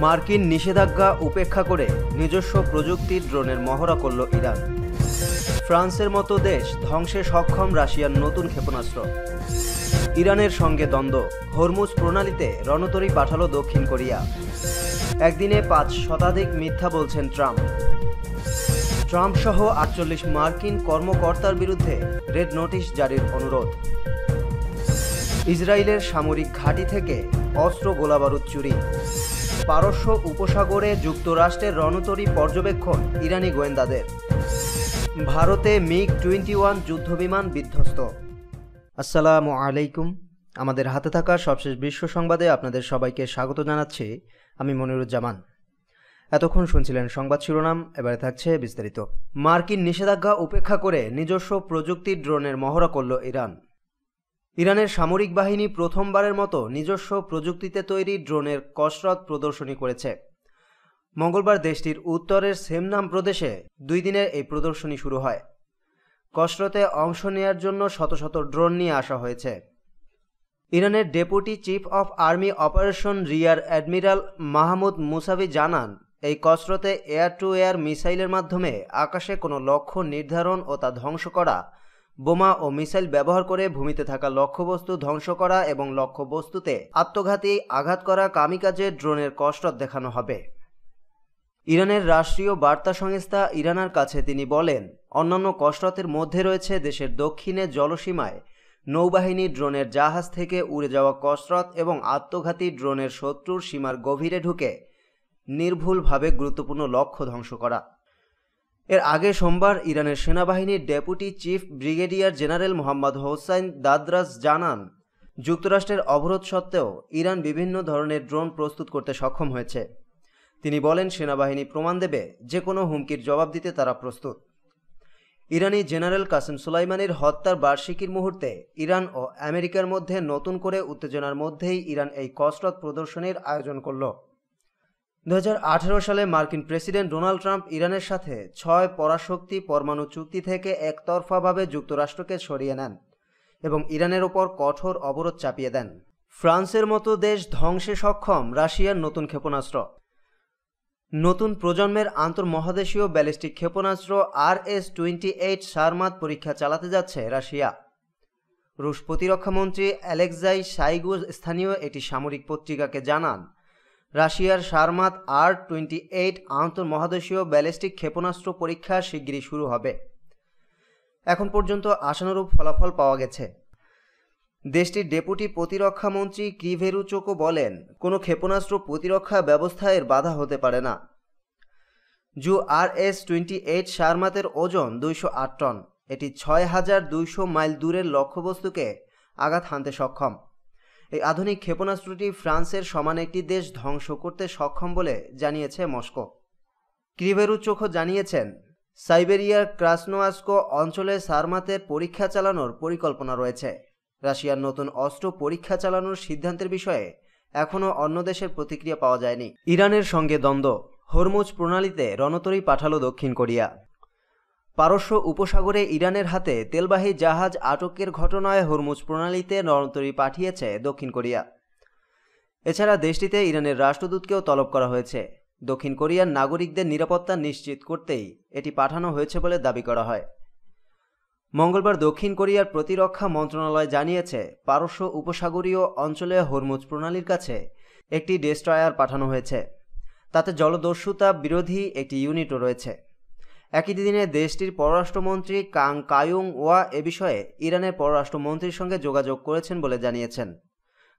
মার্কিন নিষেধাজ্ঞা উপেক্ষা করে নিজস্ব প্রযুক্তির ড্রোনের মহড়া করল ইরান। ফ্রান্সের মতো দেশ ধ্বংসে সক্ষম রাশিয়ার নতুন ক্ষেপণাস্ত্র। ইরানের সঙ্গে দ্বন্দ্ব, হরমুজ প্রণালীতে রণতরী পাঠালো দক্ষিণ কোরিয়া। একদিনে 5 শতাধিক মিথ্যা বলছেন ট্রাম্প। ট্রাম্প সহ 48 মার্কিন কর্মকর্তার বিরুদ্ধে রেড নোটিশ জারির অনুরোধ। ইসরায়েলের সামরিক ঘাঁটি থেকে অস্ত্র গোলাবারুদ চুরি। পারস্য উপসাগরে যুক্তরাষ্ট্রের রণতরী পর্যবেক্ষণ ইরানি গোয়েন্দাদের। ভারতে মিগ-21 যুদ্ধবিমান বিধ্বস্ত। আসসালামু আলাইকুম। আমাদের হাতে থাকা সবশেষ বিশ্ব সংবাদে আপনাদের সবাইকে স্বাগত জানাচ্ছি। আমি মনিরুজ্জামান। এতক্ষণ শুনছিলেন সংবাদ শিরোনাম, এবারে থাকছে বিস্তারিত। মার্কিন নিষেধাজ্ঞা উপেক্ষা করে নিজস্ব প্রযুক্তির ড্রোনের মহড়া করল ইরান। ইরানের সামরিক বাহিনী প্রথমবারের মতো নিজস্ব প্রযুক্তিতে তৈরি ড্রোনের কসরত প্রদর্শনী করেছে। মঙ্গলবার দেশটির উত্তরের সেমনাম প্রদেশে 2 দিনের এই প্রদর্শনী শুরু হয়। কসরতে অংশ নেয়ার জন্য শত শত ড্রোন নিয়ে আসা হয়েছে। ইরানের deputy chief of army operation rear admiral Mahmud Musavi জানান, এই কসরতে এয়ার টু এয়ার মিসাইলের মাধ্যমে আকাশে কোনো লক্ষ্য নির্ধারণ ও তা ধ্বংস করা, বোমা ও মিসাইল ব্যবহার করে ভূমিতে থাকা লক্ষ্যবস্তু ধ্বংস করা এবং লক্ষ্যবস্তুতে আত্মঘাতী আঘাত করা কামিকাজে ড্রোনের কসরত দেখানো হবে। ইরানের রাষ্ট্রীয় বার্তা সংস্থা ইরানার কাছে তিনি বলেন, অন্যান্য কসরতের মধ্যে রয়েছে দেশের দক্ষিণে জলসীমায় নৌবাহিনী ড্রোনের জাহাজ থেকে উড়ে যাওয়া কসরত এবং আত্মঘাতী ড্রোনের শত্রুর সীমার গভীরে ঢুকে নির্ভুলভাবে গুরুত্বপূর্ণ লক্ষ্য ধ্বংস করা। এর আগে সোমবার ইরানের সেনাবাহিনীর deputy chief brigadier general Mohammad Hossain Dadras জানান, যুক্তরাষ্ট্রের অবরোধ সত্ত্বেও ইরান বিভিন্ন ধরনের ড্রোন প্রস্তুত করতে সক্ষম হয়েছে। তিনি বলেন, সেনাবাহিনী প্রমাণ দেবে যে কোনো হুমকির জবাব দিতে তারা প্রস্তুত। ইরানি জেনারেল কাসেম সুলাইমানির হত্যার বার্ষিকীর মুহূর্তে ইরান ও আমেরিকার মধ্যে নতুন করে উত্তেজনার মধ্যেই ইরান এই কসরত প্রদর্শনীর আয়োজন করল। 2018 সালে মার্কিন প্রেসিডেন্ট ডোনাল্ড ট্রাম্প ইরানের সাথে 6 পরাশক্তি পরমাণু চুক্তি থেকে একতরফাভাবে যুক্তরাষ্ট্রকে সরিয়ে নেন এবং ইরানের ওপর কঠোর অবরোধ চাপিয়ে দেন। ফ্রান্সের মতো দেশ ধ্বংসে সক্ষম রাশিয়ার নতুন ক্ষেপণাস্ত্র। নতুন প্রজন্মের আন্তর্মহাদেশীয় ব্যালিস্টিক ক্ষেপণাস্ত্র RS-28 সারমাত পরীক্ষা চালাতে যাচ্ছে রাশিয়া। রুশ প্রতিরক্ষামন্ত্রী অ্যালেক্সাই শাইগু স্থানীয় একটি সামরিক পত্রিকাকে জানান, রাশিয়ার সারমাত R-28 আন্তর্মহাদেশীয় ব্যালিস্টিক ক্ষেপণাস্ত্র পরীক্ষা শিগগিরই শুরু হবে। এখন পর্যন্ত আশানুরূপ ফলাফল পাওয়া গেছে। দেশটির ডেপুটি প্রতিরক্ষামন্ত্রী ক্রিভেরুচোকো বলেন, কোনো ক্ষেপণাস্ত্র প্রতিরক্ষা ব্যবস্থা এর বাধা হতে পারে না। RS-28 সারমাতের ওজন 208 টন। এটি 6200 মাইল দূরের লক্ষ্যবস্তুকে আঘাত হানতে সক্ষম। এই আধুনিক ক্ষেপণাস্ত্রটি ফ্রান্সের সমান একটি দেশ ধ্বংস করতে সক্ষম বলে জানিয়েছে মস্কো। ক্রিভেরুচোকো জানিয়েছেন, সাইবেরিয়ার ক্রাসনোয়াস্কো অঞ্চলে সারমাতের পরীক্ষা চালানোর পরিকল্পনা রয়েছে। রাশিয়ার নতুন অস্ত্র পরীক্ষা চালানোর সিদ্ধান্তের বিষয়ে এখনও অন্য দেশের প্রতিক্রিয়া পাওয়া যায়নি। ইরানের সঙ্গে দ্বন্দ্ব, হরমুজ প্রণালীতে রণতরী পাঠালো দক্ষিণ কোরিয়া। পারস্য উপসাগরে ইরানের হাতে তেলবাহী জাহাজ আটকের ঘটনায় হরমুজ প্রণালীতে রণতরী পাঠিয়েছে দক্ষিণ কোরিয়া। এছাড়া দেশটিতে ইরানের রাষ্ট্রদূতকেও তলব করা হয়েছে। দক্ষিণ কোরিয়ার নাগরিকদের নিরাপত্তা নিশ্চিত করতেই এটি পাঠানো হয়েছে বলে দাবি করা হয়। মঙ্গলবার দক্ষিণ কোরিয়ার প্রতিরক্ষা মন্ত্রণালয় জানিয়েছে, পারস্য উপসাগরীয় অঞ্চলে হরমুজ প্রণালীর কাছে একটি ডেস্ট্রয়ার পাঠানো হয়েছে। তাতে জলদস্যুতা বিরোধী একটি ইউনিটও রয়েছে। একই দিনে দেশটির পররাষ্ট্রমন্ত্রী কাং কায়ুং ওয়া এ বিষয়ে ইরানের পররাষ্ট্রমন্ত্রীর সঙ্গে যোগাযোগ করেছেন বলে জানিয়েছেন।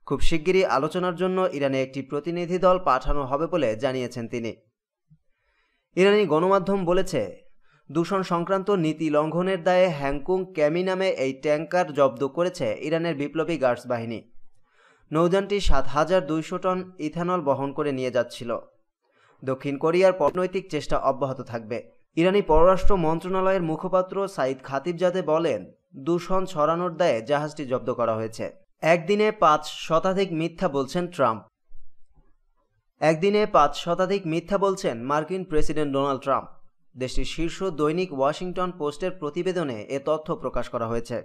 খুব শিগগিরই আলোচনার জন্য ইরানে একটি প্রতিনিধি দল পাঠানো হবে বলে জানিয়েছেন তিনি। ইরানি গণমাধ্যম বলেছে, দূষণ সংক্রান্ত নীতি লঙ্ঘনের দায়ে হ্যাংকুং ক্যামি নামে এই ট্যাঙ্কার জব্দ করেছে ইরানের বিপ্লবী গার্ডস বাহিনী। নৌযানটি 7200 টন ইথানল বহন করে নিয়ে যাচ্ছিল। দক্ষিণ কোরিয়ার কূটনৈতিক চেষ্টা অব্যাহত থাকবে। ইরানি পররাষ্ট্র মন্ত্রণালয়ের মুখপাত্র সাইদ খাতিবজাদে বলেন, দূষণ ছড়ানোর দায়ে জাহাজটি জব্দ করা হয়েছে। একদিনে 5 শতাধিক মিথ্যা বলছেন ট্রাম্প। একদিনে 5 শতাধিক মিথ্যা বলছেন মার্কিন প্রেসিডেন্ট ডোনাল্ড ট্রাম্প। দেশটির শীর্ষ দৈনিক ওয়াশিংটন পোস্টের প্রতিবেদনে এ তথ্য প্রকাশ করা হয়েছে।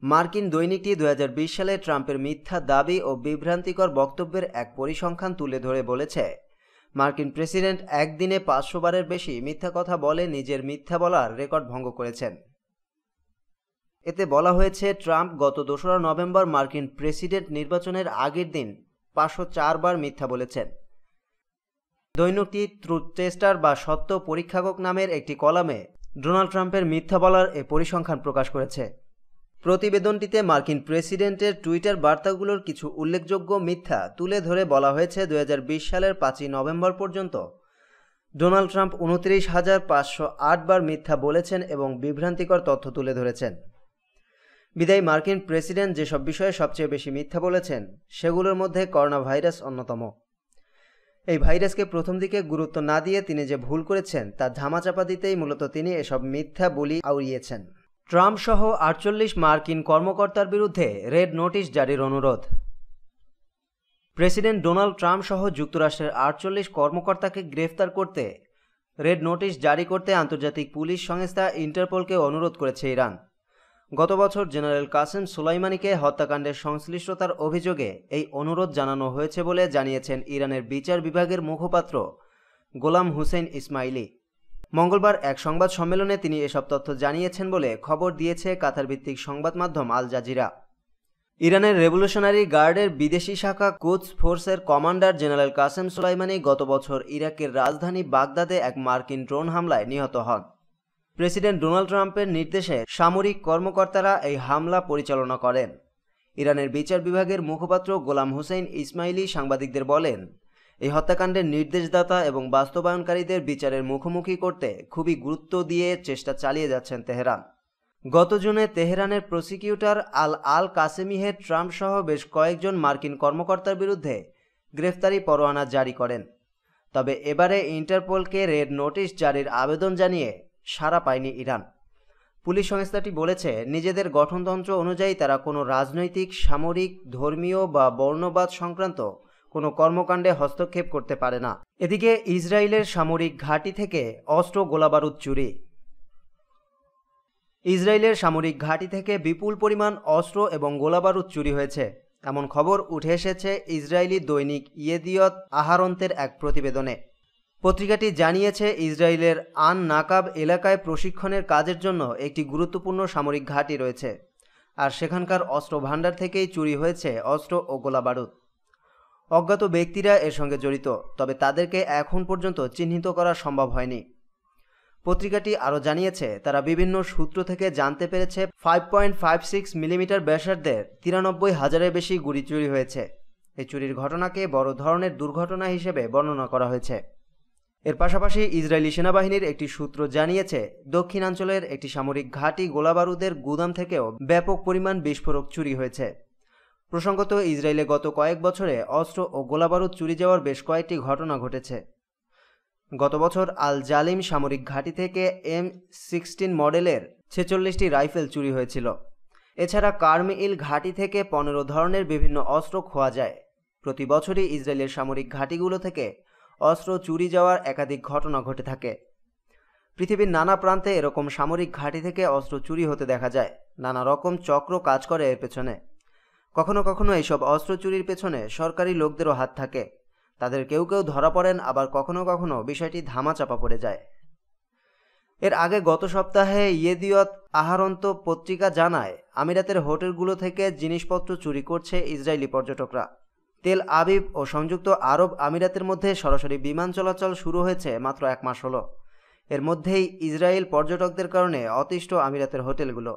মার্কিন দৈনিকটি 2020 সালে ট্রাম্পের মিথ্যা দাবি ও বিভ্রান্তিকর বক্তব্যের এক পরিসংখ্যান তুলে ধরে বলেছে, মার্কিন প্রেসিডেন্ট একদিনে 500 বারের বেশি মিথ্যা কথা বলে নিজের মিথ্যা বলার রেকর্ড ভঙ্গ করেছেন। এতে বলা হয়েছে, ট্রাম্প গত 2রা নভেম্বর মার্কিন প্রেসিডেন্ট নির্বাচনের আগের দিন 504 বার মিথ্যা বলেছেন। দৈনিকটি ট্রুথ টেস্টার বা সত্য পরীক্ষাকক নামের একটি কলামে ডোনাল্ড ট্রাম্পের মিথ্যা বলার এ পরিসংখ্যান প্রকাশ করেছে। প্রতিবেদনটিতে মার্কিন প্রেসিডেন্টের টুইটার বার্তাগুলোর কিছু উল্লেখযোগ্য মিথ্যা তুলে ধরে বলা হয়েছে, 2020 সালের 5ই নভেম্বর পর্যন্ত ডোনাল্ড ট্রাম্প 29,508 বার মিথ্যা বলেছেন এবং বিভ্রান্তিকর তথ্য তুলে ধরেছেন। বিদায়ী মার্কিন প্রেসিডেন্ট যেসব বিষয়ে সবচেয়ে বেশি মিথ্যা বলেছেন সেগুলোর মধ্যে করোনা ভাইরাস অন্যতম। এই ভাইরাসকে প্রথম দিকে গুরুত্ব না দিয়ে তিনি যে ভুল করেছেন তা ধামাচাপা দিতেই মূলত তিনি এসব মিথ্যা বলি আউড়িয়েছেন। ট্রাম্প সহ 48 মার্কিন কর্মকর্তার বিরুদ্ধে রেড নোটিশ জারির অনুরোধ। প্রেসিডেন্ট ডোনাল্ড ট্রাম্প সহ যুক্তরাষ্ট্রের 48 কর্মকর্তাকে গ্রেফতার করতে রেড নোটিশ জারি করতে আন্তর্জাতিক পুলিশ সংস্থা ইন্টারপোলকে অনুরোধ করেছে ইরান। গত বছর জেনারেল কাসেম সুলাইমানিকে হত্যাকাণ্ডের সংশ্লিষ্টতার অভিযোগে এই অনুরোধ জানানো হয়েছে বলে জানিয়েছেন ইরানের বিচার বিভাগের মুখপাত্র গোলাম হুসেইন ইসমাইলি। মঙ্গলবার এক সংবাদ সম্মেলনে তিনি এসব তথ্য জানিয়েছেন বলে খবর দিয়েছে কাতার ভিত্তিক সংবাদ মাধ্যম আল জাজিরা। ইরানের রেভলিউশনারি গার্ডের বিদেশি শাখা কুদস ফোর্সের কমান্ডার জেনারেল কাসেম সুলাইমানি গত বছর ইরাকের রাজধানী বাগদাদে এক মার্কিন ড্রোন হামলায় নিহত হন। প্রেসিডেন্ট ডোনাল্ড ট্রাম্পের নির্দেশে সামরিক কর্মকর্তারা এই হামলা পরিচালনা করেন। ইরানের বিচার বিভাগের মুখপাত্র গোলাম হুসেইন ইসমাইলি সাংবাদিকদের বলেন, এই হত্যাকাণ্ডের নির্দেশদাতা এবং বাস্তবায়নকারীদের বিচারের মুখোমুখি করতে খুবই গুরুত্ব দিয়ে চেষ্টা চালিয়ে যাচ্ছেন তেহরান। গত জুনে তেহরানের প্রসিকিউটর আল কাসেমিহে ট্রাম্প সহ বেশ কয়েকজন মার্কিন কর্মকর্তার বিরুদ্ধে গ্রেফতারি পরোয়ানা জারি করেন। তবে এবারে ইন্টারপোলকে রেড নোটিশ জারির আবেদন জানিয়ে সাড়া পায়নি ইরান। পুলিশ সংস্থাটি বলেছে, নিজেদের গঠনতন্ত্র অনুযায়ী তারা কোনো রাজনৈতিক, সামরিক, ধর্মীয় বা বর্ণবাদ সংক্রান্ত কোনো কর্মকাণ্ডে হস্তক্ষেপ করতে পারে না। এদিকে ইসরায়েলের সামরিক ঘাঁটি থেকে অস্ত্র গোলাবারুদ চুরি। ইসরায়েলের সামরিক ঘাঁটি থেকে বিপুল পরিমাণ অস্ত্র এবং গোলাবারুদ চুরি হয়েছে, এমন খবর উঠে এসেছে ইসরায়েলি দৈনিক ইয়েদিয়ত আহারন্তের এক প্রতিবেদনে। পত্রিকাটি জানিয়েছে, ইসরায়েলের আন নাকাব এলাকায় প্রশিক্ষণের কাজের জন্য একটি গুরুত্বপূর্ণ সামরিক ঘাঁটি রয়েছে, আর সেখানকার অস্ত্র ভাণ্ডার থেকেই চুরি হয়েছে অস্ত্র ও গোলাবারুদ। অজ্ঞাত ব্যক্তিরা এর সঙ্গে জড়িত, তবে তাদেরকে এখন পর্যন্ত চিহ্নিত করা সম্ভব হয়নি। পত্রিকাটি আরও জানিয়েছে, তারা বিভিন্ন সূত্র থেকে জানতে পেরেছে 5.56 মিলিমিটার ব্যাসার্ধের 93,000-এর বেশি গুলি চুরি হয়েছে। এই চুরির ঘটনাকে বড় ধরনের দুর্ঘটনা হিসেবে বর্ণনা করা হয়েছে। এর পাশাপাশি ইসরায়েলি সেনাবাহিনীর একটি সূত্র জানিয়েছে, দক্ষিণাঞ্চলের একটি সামরিক ঘাঁটি গোলাবারুদের গুদাম থেকেও ব্যাপক পরিমাণ বিস্ফোরক চুরি হয়েছে। প্রসঙ্গত, ইসরায়েলে গত কয়েক বছরে অস্ত্র ও গোলাবারুদ চুরি যাওয়ার বেশ কয়েকটি ঘটনা ঘটেছে। গত বছর আল জালিম সামরিক ঘাঁটি থেকে M16 মডেলের 46টি রাইফেল চুরি হয়েছিল। এছাড়া কার্মিল ঘাঁটি থেকে 15 ধরনের বিভিন্ন অস্ত্র খোয়া যায়। প্রতি বছরই ইসরায়েলের সামরিক ঘাঁটিগুলো থেকে অস্ত্র চুরি যাওয়ার একাধিক ঘটনা ঘটে থাকে। পৃথিবীর নানা প্রান্তে এরকম সামরিক ঘাঁটি থেকে অস্ত্র চুরি হতে দেখা যায়। নানা রকম চক্র কাজ করে এর পেছনে। কখনো কখনো এইসব অস্ত্র চুরির পেছনে সরকারি লোকদেরও হাত থাকে। তাদের কেউ কেউ ধরা পড়েন, আবার কখনো কখনো বিষয়টি ধামাচাপা পড়ে যায়। এর আগে গত সপ্তাহে ইয়েদিয়ত আহারন্ত পত্রিকা জানায়, আমিরাতের হোটেলগুলো থেকে জিনিসপত্র চুরি করছে ইসরায়েলি পর্যটকরা। তেল আবিব ও সংযুক্ত আরব আমিরাতের মধ্যে সরাসরি বিমান চলাচল শুরু হয়েছে মাত্র 1 মাস হলো। এর মধ্যেই ইসরায়েল পর্যটকদের কারণে অতিষ্ঠ আমিরাতের হোটেলগুলো।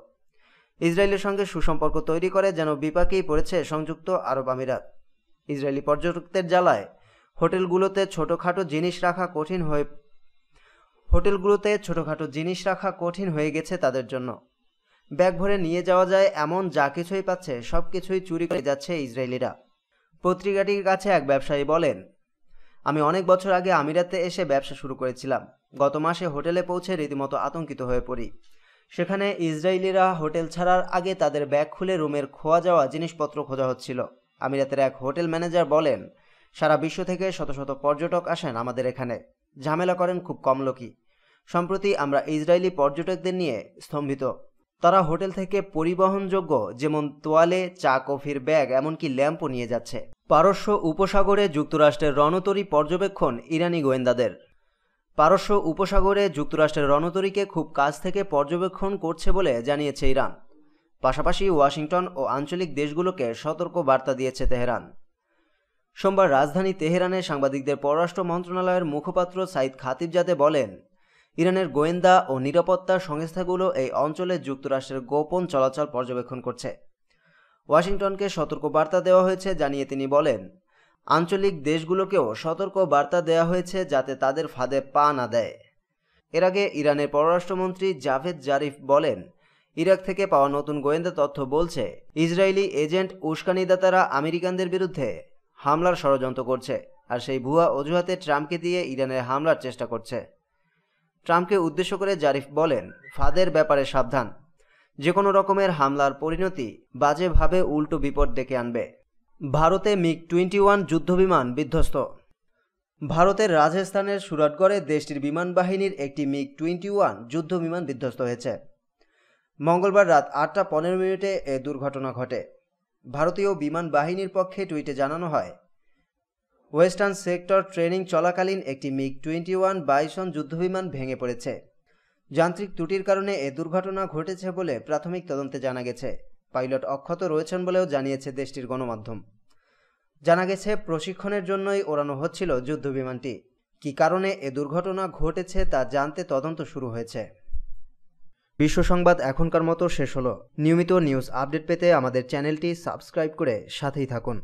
ইসরায়েলের সঙ্গে সুসম্পর্ক তৈরি করে যেন বিপাকেই পড়েছে সংযুক্ত আরব আমিরাত। ইসরায়েলি পর্যটকদের জ্বালায় হোটেলগুলোতে ছোটোখাটো জিনিস রাখা কঠিন হয়ে গেছে তাদের জন্য। ব্যাগ ভরে নিয়ে যাওয়া যায় এমন যা কিছুই পাচ্ছে সব কিছুই চুরি করে যাচ্ছে ইসরায়েলিরা। পত্রিকাটির কাছে এক ব্যবসায়ী বলেন, আমি অনেক বছর আগে আমিরাতে এসে ব্যবসা শুরু করেছিলাম। গত মাসে হোটেলে পৌঁছে রীতিমতো আতঙ্কিত হয়ে পড়ি। সেখানে ইসরায়েলিরা হোটেল ছাড়ার আগে তাদের ব্যাগ খুলে রুমের খোয়া যাওয়া জিনিসপত্র খোঁজা হচ্ছিল। আমিরাতের এক হোটেল ম্যানেজার বলেন, সারা বিশ্ব থেকে শত শত পর্যটক আসেন আমাদের এখানে, ঝামেলা করেন খুব কম লোকই। সম্প্রতি আমরা ইসরায়েলি পর্যটকদের নিয়ে স্তম্ভিত। তারা হোটেল থেকে পরিবহনযোগ্য যেমন তোয়ালে, চা কফির ব্যাগ, এমনকি ল্যাম্পও নিয়ে যাচ্ছে। পারস্য উপসাগরে যুক্তরাষ্ট্রের রণতরী পর্যবেক্ষণ ইরানি গোয়েন্দাদের। পারস্য উপসাগরে যুক্তরাষ্ট্রের রণতরীকে খুব কাছ থেকে পর্যবেক্ষণ করছে বলে জানিয়েছে ইরান। পাশাপাশি ওয়াশিংটন ও আঞ্চলিক দেশগুলোকে সতর্ক বার্তা দিয়েছে তেহরান। সোমবার রাজধানী তেহরানে সাংবাদিকদের পররাষ্ট্র মন্ত্রণালয়ের মুখপাত্র সাইদ খাতিবজাদে বলেন, ইরানের গোয়েন্দা ও নিরাপত্তা সংস্থাগুলো এই অঞ্চলে যুক্তরাষ্ট্রের গোপন চলাচল পর্যবেক্ষণ করছে। ওয়াশিংটনকে সতর্ক বার্তা দেওয়া হয়েছে জানিয়ে তিনি বলেন, আঞ্চলিক দেশগুলোকেও সতর্ক বার্তা দেওয়া হয়েছে যাতে তাদের ফাঁদে পা না দেয়। এর আগে ইরানের পররাষ্ট্রমন্ত্রী জাভেদ জারিফ বলেন, ইরাক থেকে পাওয়া নতুন গোয়েন্দা তথ্য বলছে ইসরায়েলি এজেন্ট উস্কানিদাতারা আমেরিকানদের বিরুদ্ধে হামলার ষড়যন্ত্র করছে, আর সেই ভুয়া অজুহাতে ট্রাম্পকে দিয়ে ইরানের হামলার চেষ্টা করছে। ট্রাম্পকে উদ্দেশ্য করে জারিফ বলেন, ফাঁদের ব্যাপারে সাবধান, যে কোনো রকমের হামলার পরিণতি বাজেভাবে উল্টো বিপদ ডেকে আনবে। ভারতে মিগ-21 যুদ্ধবিমান বিধ্বস্ত। ভারতের রাজস্থানের সুরাটগড়ে দেশটির বিমান বাহিনীর একটি মিগ-21 যুদ্ধবিমান বিধ্বস্ত হয়েছে। মঙ্গলবার রাত 8:15 এ দুর্ঘটনা ঘটে। ভারতীয় বিমান বাহিনীর পক্ষে টুইটে জানানো হয়, ওয়েস্টার্ন সেক্টর ট্রেনিং চলাকালীন একটি মিগ-21 বাইসন যুদ্ধবিমান ভেঙে পড়েছে। যান্ত্রিক ত্রুটির কারণে এ দুর্ঘটনা ঘটেছে বলে প্রাথমিক তদন্তে জানা গেছে। পাইলট অক্ষত রয়েছেন বলেও জানিয়েছে দেশটির গণমাধ্যম। জানা গেছে, প্রশিক্ষণের জন্যই ওড়ানো হচ্ছিল যুদ্ধবিমানটি। কী কারণে এ দুর্ঘটনা ঘটেছে তা জানতে তদন্ত শুরু হয়েছে। বিশ্ব সংবাদ এখনকার মতো শেষ হলো। নিয়মিত নিউজ আপডেট পেতে আমাদের চ্যানেলটি সাবস্ক্রাইব করে সাথেই থাকুন।